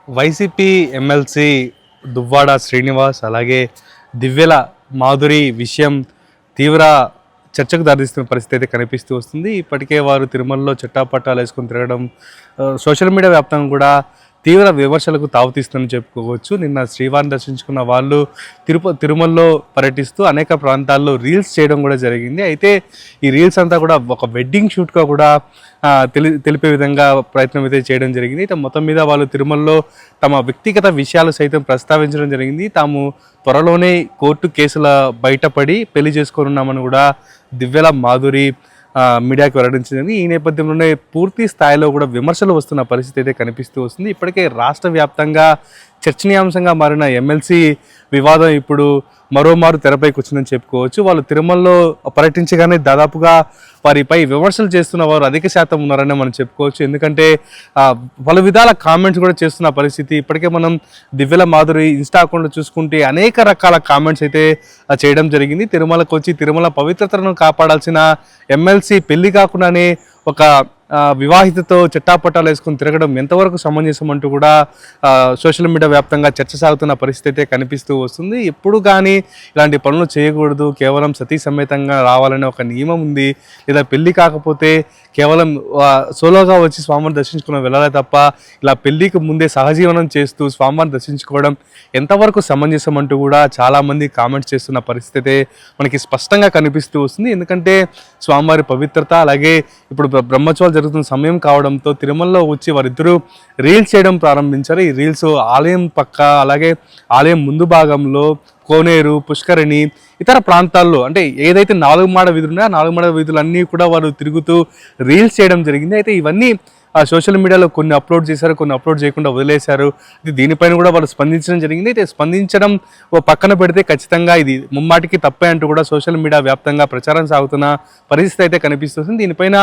YCP MLC Duvvada Srinivas అలాగే దివ్యల మాధురి విషయం తీవ్ర చర్చకు దారితీస్తున్న పరిస్థితి అయితే కనిపిస్తూ వస్తుంది. ఇప్పటికే వారు తిరుమలలో చట్టాపట్టాలు వేసుకొని తిరగడం సోషల్ మీడియా వ్యాప్తంగా కూడా తీవ్ర విమర్శలకు తావుతీస్తుందని చెప్పుకోవచ్చు. నిన్న శ్రీవారిని దర్శించుకున్న వాళ్ళు తిరుమలలో పర్యటిస్తూ అనేక ప్రాంతాల్లో రీల్స్ చేయడం కూడా జరిగింది. అయితే ఈ రీల్స్ అంతా కూడా ఒక వెడ్డింగ్ షూట్గా కూడా తెలిపే విధంగా ప్రయత్నం అయితే చేయడం జరిగింది. అయితే మొత్తం మీద వాళ్ళు తిరుమలలో తమ వ్యక్తిగత విషయాలు సైతం ప్రస్తావించడం జరిగింది. తాము త్వరలోనే కోర్టు కేసుల బయటపడి పెళ్లి చేసుకోనున్నామని కూడా దివ్యల మాధురి మీడియాకి వెల్లడించింది. ఈ నేపథ్యంలోనే పూర్తి స్థాయిలో కూడా విమర్శలు వస్తున్న పరిస్థితి అయితే కనిపిస్తూ వస్తుంది. ఇప్పటికే రాష్ట్ర వ్యాప్తంగా చర్చనీయాంశంగా మారిన ఎమ్మెల్సీ వివాదం ఇప్పుడు మరోమారు తెరపైకి వచ్చిందని చెప్పుకోవచ్చు. వాళ్ళు తిరుమలలో పర్యటించగానే దాదాపుగా వారిపై విమర్శలు చేస్తున్న వారు అధిక శాతం ఉన్నారని మనం చెప్పుకోవచ్చు. ఎందుకంటే పలు విధాల కామెంట్స్ కూడా చేస్తున్న పరిస్థితి. ఇప్పటికే మనం దివ్యల మాధురి ఇన్స్టా అకౌంట్లో చూసుకుంటే అనేక రకాల కామెంట్స్ అయితే చేయడం జరిగింది. తిరుమలకు వచ్చి తిరుమల పవిత్రతను కాపాడాల్సిన ఎమ్మెల్సీ పెళ్లి కాకుండానే ఒక వివాహితతో చట్టాపట్టాలు వేసుకొని తిరగడం ఎంతవరకు సమంజసం అంటూ కూడా సోషల్ మీడియా వ్యాప్తంగా చర్చ సాగుతున్న పరిస్థితి అయితే కనిపిస్తూ వస్తుంది. ఎప్పుడు కానీ ఇలాంటి పనులు చేయకూడదు, కేవలం సతీ సమేతంగా రావాలనే ఒక నియమం ఉంది. లేదా పెళ్లి కాకపోతే కేవలం సోలోగా వచ్చి స్వామిని దర్శించుకుని వెళ్ళాలి తప్ప ఇలా పెళ్లికి ముందే సహజీవనం చేస్తూ స్వామిని దర్శించుకోవడం ఎంతవరకు సమంజసం అంటూ కూడా చాలామంది కామెంట్స్ చేస్తున్న పరిస్థితి మనకి స్పష్టంగా కనిపిస్తూ వస్తుంది. ఎందుకంటే స్వామివారి పవిత్రత అలాగే ఇప్పుడు బ్రహ్మోత్సవాలు జరుగుతున్న సమయం కావడంతో తిరుమలలో వచ్చి వారిద్దరూ రీల్స్ చేయడం ప్రారంభించారు. ఈ రీల్స్ ఆలయం పక్క అలాగే ఆలయం ముందు భాగంలో కోనేరు, పుష్కరిణి, ఇతర ప్రాంతాల్లో అంటే ఏదైతే 4 మాడ వీధులు ఉన్నాయో 4 మాడ వీధులన్నీ కూడా వారు తిరుగుతూ రీల్స్ చేయడం జరిగింది. అయితే ఇవన్నీ సోషల్ మీడియాలో కొన్ని అప్లోడ్ చేశారు, కొన్ని అప్లోడ్ చేయకుండా వదిలేశారు. దీనిపైన కూడా వాళ్ళు స్పందించడం జరిగింది. అయితే స్పందించడం పక్కన పెడితే ఖచ్చితంగా ఇది ముమ్మాటికి తప్పే అంటూ కూడా సోషల్ మీడియా వ్యాప్తంగా ప్రచారం సాగుతున్న పరిస్థితి అయితే కనిపిస్తుంది. దీనిపైన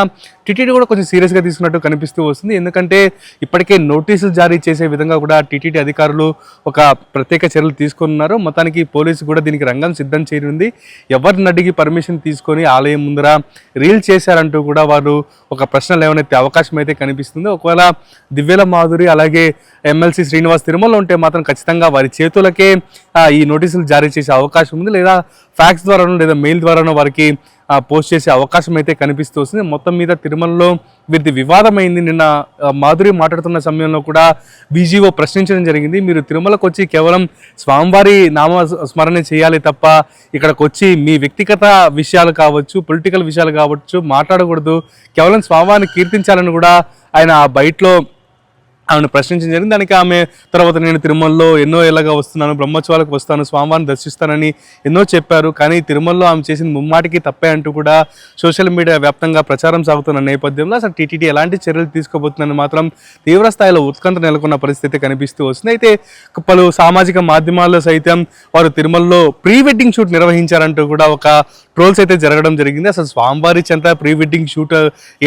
టీటీడీ కూడా కొంచెం సీరియస్గా తీసుకున్నట్టు కనిపిస్తూ వస్తుంది. ఎందుకంటే ఇప్పటికే నోటీసులు జారీ చేసే విధంగా కూడా టీటీడీ అధికారులు ఒక ప్రత్యేక చర్యలు తీసుకున్నారు. మొత్తానికి పోలీసు కూడా దీనికి రంగం సిద్ధం చేయనుంది. ఎవరిని అడిగి పర్మిషన్ తీసుకొని ఆలయం ముందర రీల్ చేశారంటూ కూడా వారు ఒక ప్రశ్న లేవనెత్తే అవకాశం అయితే కనిపిస్తుంది. ఒకవేళ దివ్యల మాధురి అలాగే ఎమ్మెల్సీ శ్రీనివాస్ తిరుమలలో ఉంటే మాత్రం ఖచ్చితంగా వారి చేతులకే ఈ నోటీసులు జారీ చేసే అవకాశం ఉంది. లేదా ఫ్యాక్స్ ద్వారానో లేదా మెయిల్ ద్వారానో వారికి పోస్ట్ చేసే అవకాశం అయితే కనిపిస్తూ వస్తుంది. మొత్తం మీద తిరుమలలో వీరిది వివాదమైంది. నిన్న మాధురి మాట్లాడుతున్న సమయంలో కూడా బీజీఓ ప్రశ్నించడం జరిగింది. మీరు తిరుమలకు వచ్చి కేవలం స్వామివారి నామ స్మరణ చేయాలి తప్ప ఇక్కడికి వచ్చి మీ వ్యక్తిగత విషయాలు కావచ్చు, పొలిటికల్ విషయాలు కావచ్చు మాట్లాడకూడదు, కేవలం స్వామివారిని కీర్తించాలని కూడా ఆయన ఆ బయటలో ఆమెను ప్రశ్నించడం జరిగింది. దానికి ఆమె తర్వాత నేను తిరుమలలో ఎన్నో ఏళ్ళగా వస్తున్నాను, బ్రహ్మోత్సవాలకు వస్తాను, స్వామివారిని దర్శిస్తానని ఎన్నో చెప్పారు. కానీ తిరుమలలో ఆమె చేసిన ముమ్మాటికి తప్పే అంటూ కూడా సోషల్ మీడియా వ్యాప్తంగా ప్రచారం సాగుతున్న నేపథ్యంలో అసలు టీటీడీ ఎలాంటి చర్యలు తీసుకోబోతుందని మాత్రం తీవ్ర స్థాయిలో ఉత్కంఠ నెలకొన్న పరిస్థితి కనిపిస్తూ వస్తుంది. అయితే పలు సామాజిక మాధ్యమాల్లో సైతం వారు తిరుమలలో ప్రీ వెడ్డింగ్ షూట్ నిర్వహించారంటూ కూడా ఒక ట్రోల్స్ అయితే జరగడం జరిగింది. అసలు స్వామివారి చెంత ప్రీ వెడ్డింగ్ షూట్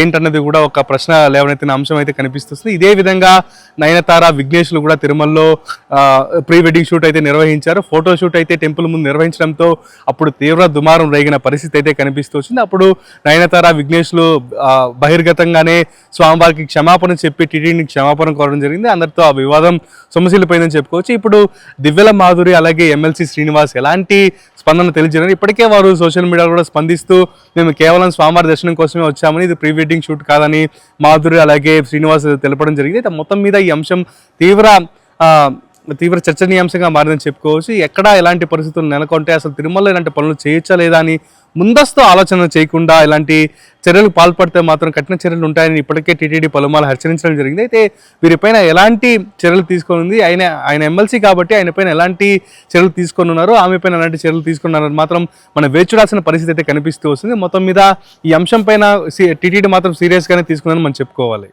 ఏంటన్నది కూడా ఒక ప్రశ్న లేవనెత్తిన అంశం అయితే కనిపిస్తుంది. ఇదే విధంగా నయనతార, విఘ్నేష్లు కూడా తిరుమలలో ప్రీ వెడ్డింగ్ షూట్ అయితే నిర్వహించారు. ఫోటో షూట్ అయితే టెంపుల్ ముందు నిర్వహించడంతో అప్పుడు తీవ్ర దుమారం రేగిన పరిస్థితి అయితే కనిపిస్తూ వచ్చింది. అప్పుడు నయనతార, విఘ్నేష్లు బహిర్గతంగానే స్వామివారికి క్షమాపణ చెప్పి టీటీడీని క్షమాపణ కోరడం జరిగింది. అందరితో ఆ వివాదం సొమ్మసిల్లిపోయిందని చెప్పుకోవచ్చు. ఇప్పుడు దివ్యల మాధురి అలాగే ఎమ్మెల్సీ శ్రీనివాస్ ఎలాంటి స్పందన తెలియజేయడం, ఇప్పటికే వారు సోషల్ మీడియా కూడా స్పందిస్తూ మేము కేవలం స్వామివారి దర్శనం కోసమే వచ్చామని, ఇది ప్రీ వెడ్డింగ్ షూట్ కాదని మాధురి అలాగే శ్రీనివాస్ తెలపడం జరిగింది. మొత్తం మీద ఈ అంశం తీవ్ర చర్చనీయాంశంగా మారిందని చెప్పుకోవచ్చు. ఎక్కడా ఎలాంటి పరిస్థితులు నెలకొంటే అసలు తిరుమలలో ఇలాంటి పనులు చేయొచ్చా లేదా అని ముందస్తు ఆలోచన చేయకుండా ఇలాంటి చర్యలు పాల్పడితే మాత్రం కఠిన చర్యలు ఉంటాయని ఇప్పటికే టీటీడీ పలుమార్లు హెచ్చరించడం జరిగింది. అయితే వీరిపైన ఎలాంటి చర్యలు తీసుకొని ఆయన ఎమ్మెల్సీ కాబట్టి ఆయన పైన ఎలాంటి చర్యలు తీసుకొని ఉన్నారు, ఆమె పైన ఎలాంటి చర్యలు తీసుకున్నారని మాత్రం మనం వేచి పరిస్థితి అయితే కనిపిస్తూ వస్తుంది. మొత్తం మీద ఈ అంశం పైన టీటీడీ మాత్రం సీరియస్గానే తీసుకుందని మనం చెప్పుకోవాలి.